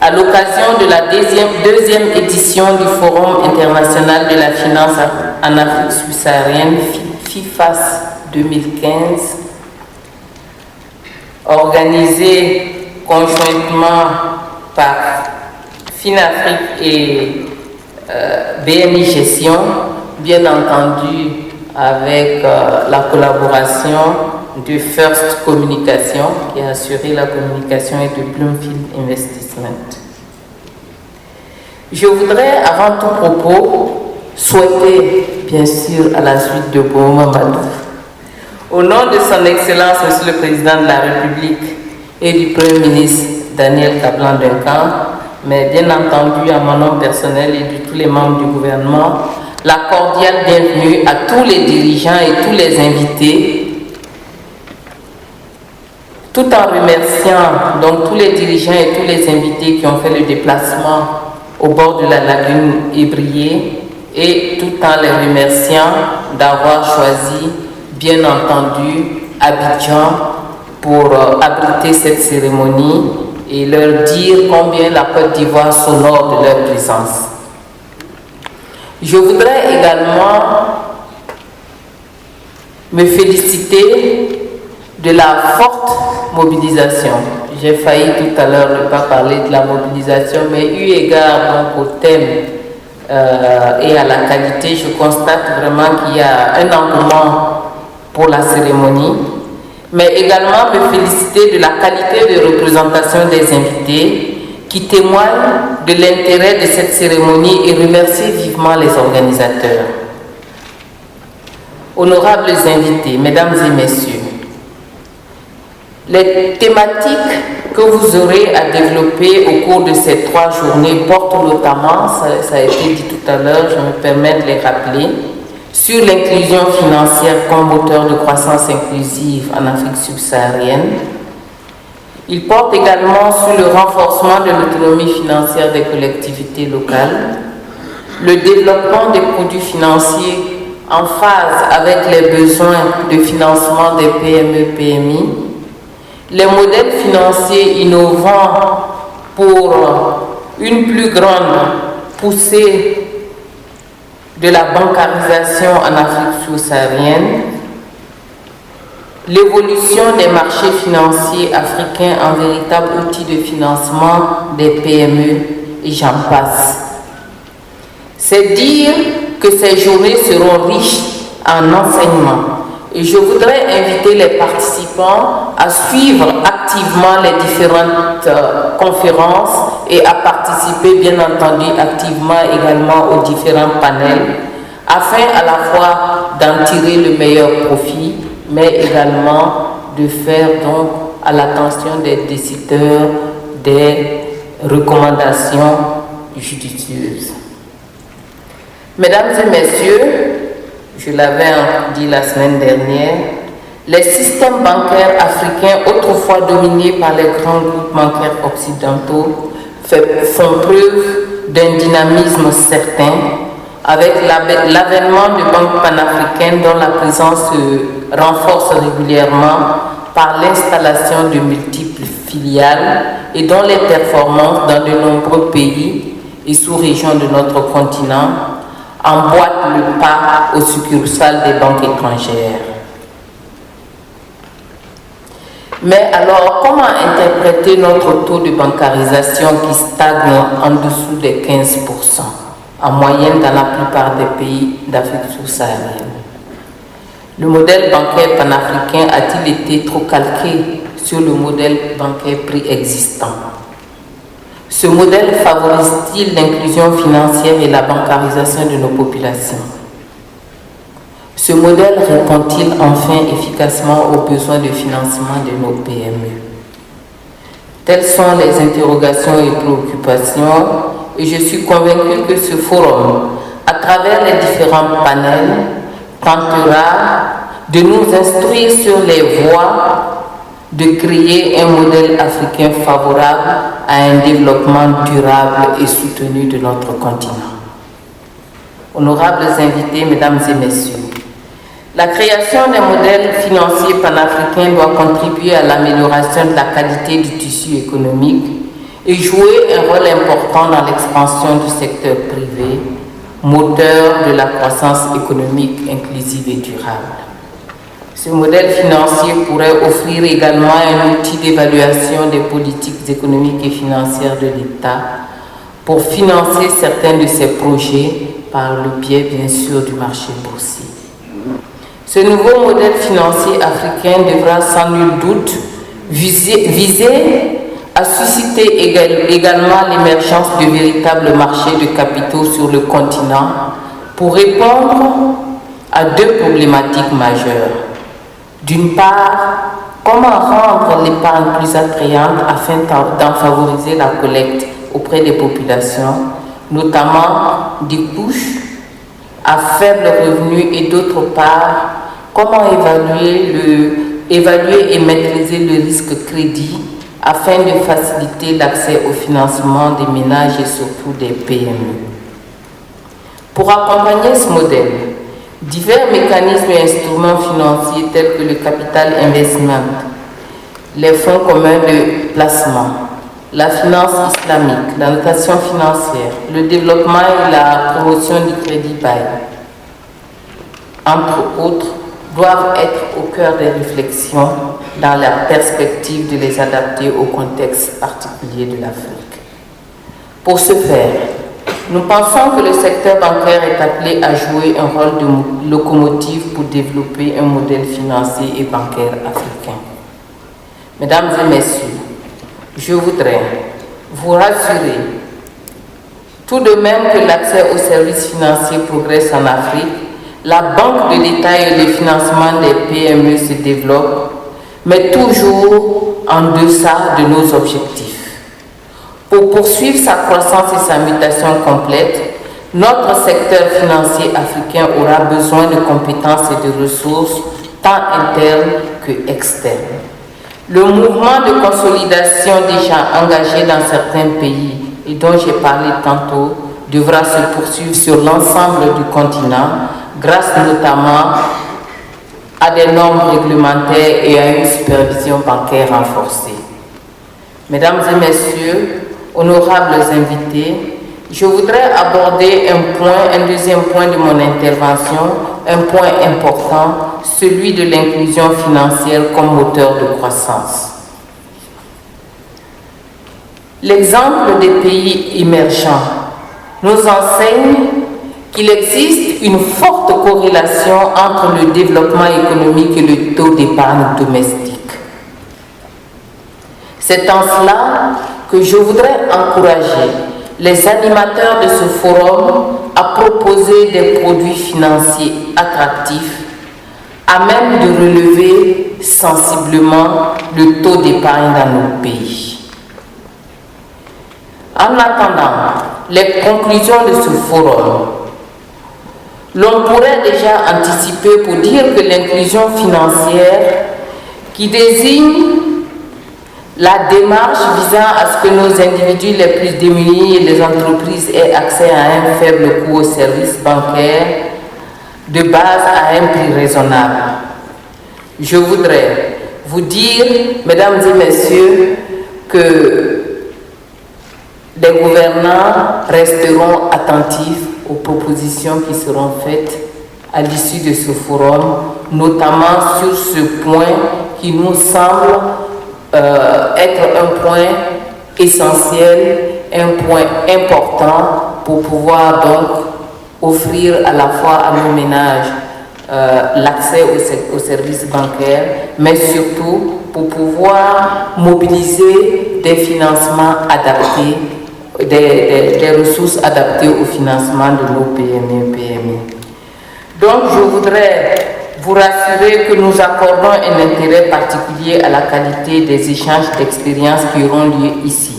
à l'occasion de la deuxième édition du Forum international de la finance en Afrique subsaharienne, FIFAS 2015, organisé conjointement par FinAfrique et BNI Gestion, bien entendu avec la collaboration de First Communication qui a assuré la communication et de Bloomfield Investment. Je voudrais, avant tout propos, souhaiter, bien sûr, à la suite de Bouma Mamadou, au nom de son Excellence, Monsieur le Président de la République et du Premier ministre Daniel Kablan-Duncan, mais bien entendu à mon nom personnel et de tous les membres du gouvernement, la cordiale bienvenue à tous les dirigeants et tous les invités, tout en remerciant donc tous les dirigeants et tous les invités qui ont fait le déplacement au bord de la lagune Ébrié, et tout en les remerciant d'avoir choisi, bien entendu, Abidjan pour abriter cette cérémonie et leur dire combien la Côte d'Ivoire s'honore de leur présence. Je voudrais également me féliciter de la forte mobilisation. J'ai failli tout à l'heure ne pas parler de la mobilisation, mais eu égard donc au thème et à la qualité, je constate vraiment qu'il y a un engouement pour la cérémonie, mais également me féliciter de la qualité de représentation des invités qui témoignent de l'intérêt de cette cérémonie et remercier vivement les organisateurs. Honorables invités, mesdames et messieurs, les thématiques que vous aurez à développer au cours de ces 3 journées portent notamment, ça a été dit tout à l'heure, je me permets de les rappeler, sur l'inclusion financière comme moteur de croissance inclusive en Afrique subsaharienne. Il porte également sur le renforcement de l'autonomie financière des collectivités locales, le développement des produits financiers en phase avec les besoins de financement des PME-PMI, les modèles financiers innovants pour une plus grande poussée de la bancarisation en Afrique subsaharienne, l'évolution des marchés financiers africains en véritable outil de financement des PME, et j'en passe. C'est dire que ces journées seront riches en enseignements. Et je voudrais inviter les participants à suivre activement les différentes conférences et à participer bien entendu activement également aux différents panels afin à la fois d'en tirer le meilleur profit, mais également de faire donc à l'attention des décideurs des recommandations judicieuses. Mesdames et messieurs, je l'avais dit la semaine dernière, les systèmes bancaires africains, autrefois dominés par les grands groupes bancaires occidentaux, font preuve d'un dynamisme certain avec l'avènement de banques panafricaines dont la présence se renforce régulièrement par l'installation de multiples filiales et dont les performances dans de nombreux pays et sous-régions de notre continent emboîtent le pas aux succursales des banques étrangères. Mais alors, comment interpréter notre taux de bancarisation qui stagne en dessous des 15% en moyenne dans la plupart des pays d'Afrique subsaharienne? Le modèle bancaire panafricain a-t-il été trop calqué sur le modèle bancaire préexistant? Ce modèle favorise-t-il l'inclusion financière et la bancarisation de nos populations? Ce modèle répond-il enfin efficacement aux besoins de financement de nos PME? Telles sont les interrogations et préoccupations, et je suis convaincue que ce forum, à travers les différents panels, tentera de nous instruire sur les voies de créer un modèle africain favorable à un développement durable et soutenu de notre continent. Honorables invités, mesdames et messieurs, la création d'un modèle financier panafricain doit contribuer à l'amélioration de la qualité du tissu économique et jouer un rôle important dans l'expansion du secteur privé, moteur de la croissance économique inclusive et durable. Ce modèle financier pourrait offrir également un outil d'évaluation des politiques économiques et financières de l'État pour financer certains de ses projets par le biais, bien sûr, du marché boursier. Ce nouveau modèle financier africain devra sans nul doute viser à susciter également l'émergence de véritables marchés de capitaux sur le continent pour répondre à deux problématiques majeures. D'une part, comment rendre l'épargne plus attrayante afin d'en favoriser la collecte auprès des populations, notamment des couches à faible revenu, et d'autre part, comment évaluer et maîtriser le risque crédit afin de faciliter l'accès au financement des ménages et surtout des PME. Pour accompagner ce modèle, divers mécanismes et instruments financiers tels que le capital investment, les fonds communs de placement, la finance islamique, la notation financière, le développement et la promotion du crédit bail, entre autres, doivent être au cœur des réflexions dans la perspective de les adapter au contexte particulier de l'Afrique. Pour ce faire, nous pensons que le secteur bancaire est appelé à jouer un rôle de locomotive pour développer un modèle financier et bancaire africain. Mesdames et messieurs, je voudrais vous rassurer tout de même que l'accès aux services financiers progresse en Afrique. La banque de l'État et le financement des PME se développent, mais toujours en deçà de nos objectifs. Pour poursuivre sa croissance et sa mutation complète, notre secteur financier africain aura besoin de compétences et de ressources tant internes que externes. Le mouvement de consolidation déjà engagé dans certains pays et dont j'ai parlé tantôt devra se poursuivre sur l'ensemble du continent, grâce notamment à des normes réglementaires et à une supervision bancaire renforcée. Mesdames et messieurs, honorables invités, je voudrais aborder un deuxième point de mon intervention, un point important, celui de l'inclusion financière comme moteur de croissance. L'exemple des pays émergents nous enseigne qu'il existe une forte corrélation entre le développement économique et le taux d'épargne domestique. C'est en cela que je voudrais encourager les animateurs de ce forum à proposer des produits financiers attractifs à même de relever sensiblement le taux d'épargne dans nos pays. En attendant les conclusions de ce forum, l'on pourrait déjà anticiper pour dire que l'inclusion financière, qui désigne la démarche visant à ce que nos individus les plus démunis et les entreprises aient accès à un faible coût aux services bancaires de base à un prix raisonnable. Je voudrais vous dire, mesdames et messieurs, que les gouvernants resteront attentifs aux propositions qui seront faites à l'issue de ce forum, notamment sur ce point qui nous semble être un point essentiel, un point important pour pouvoir donc offrir à la fois à nos ménages l'accès aux services bancaires, mais surtout pour pouvoir mobiliser des financements adaptés, des ressources adaptées au financement de nos PME. Donc je voudrais vous rassurer que nous accordons un intérêt particulier à la qualité des échanges d'expériences qui auront lieu ici,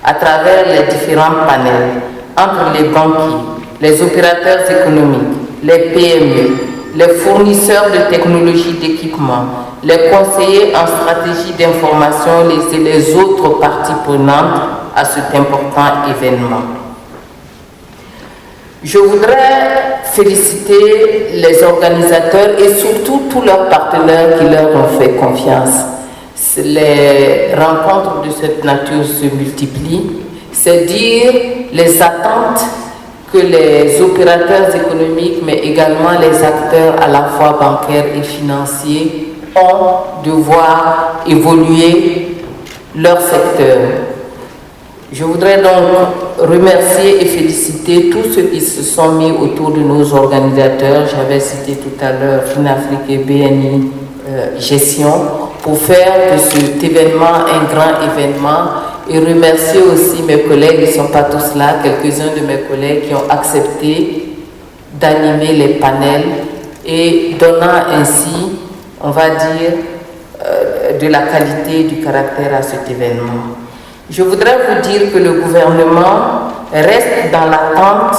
à travers les différents panels, entre les banquiers, les opérateurs économiques, les PME, les fournisseurs de technologies d'équipement, les conseillers en stratégie d'information et les autres parties prenantes à cet important événement. Je voudrais féliciter les organisateurs et surtout tous leurs partenaires qui leur ont fait confiance. les rencontres de cette nature se multiplient, c'est dire les attentes que les opérateurs économiques, mais également les acteurs à la fois bancaires et financiers ont de voir évoluer leur secteur. Je voudrais donc remercier et féliciter tous ceux qui se sont mis autour de nos organisateurs. J'avais cité tout à l'heure FinAfrique et BNI Gestion pour faire de cet événement un grand événement, et remercier aussi mes collègues, ils ne sont pas tous là, quelques-uns de mes collègues qui ont accepté d'animer les panels et donnant ainsi, on va dire, de la qualité et du caractère à cet événement. Je voudrais vous dire que le gouvernement reste dans l'attente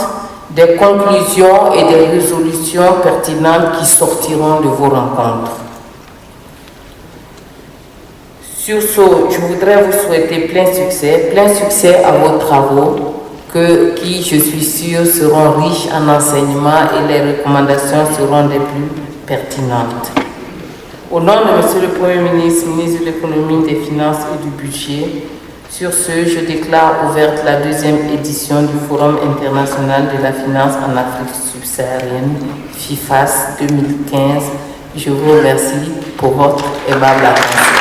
des conclusions et des résolutions pertinentes qui sortiront de vos rencontres. Sur ce, je voudrais vous souhaiter plein succès à vos travaux qui, je suis sûre, seront riches en enseignements et les recommandations seront les plus pertinentes. Au nom de Monsieur le Premier ministre, ministre de l'Économie, des Finances et du Budget, sur ce, je déclare ouverte la deuxième édition du Forum international de la finance en Afrique subsaharienne, FIFAS 2015. Je vous remercie pour votre aimable attention.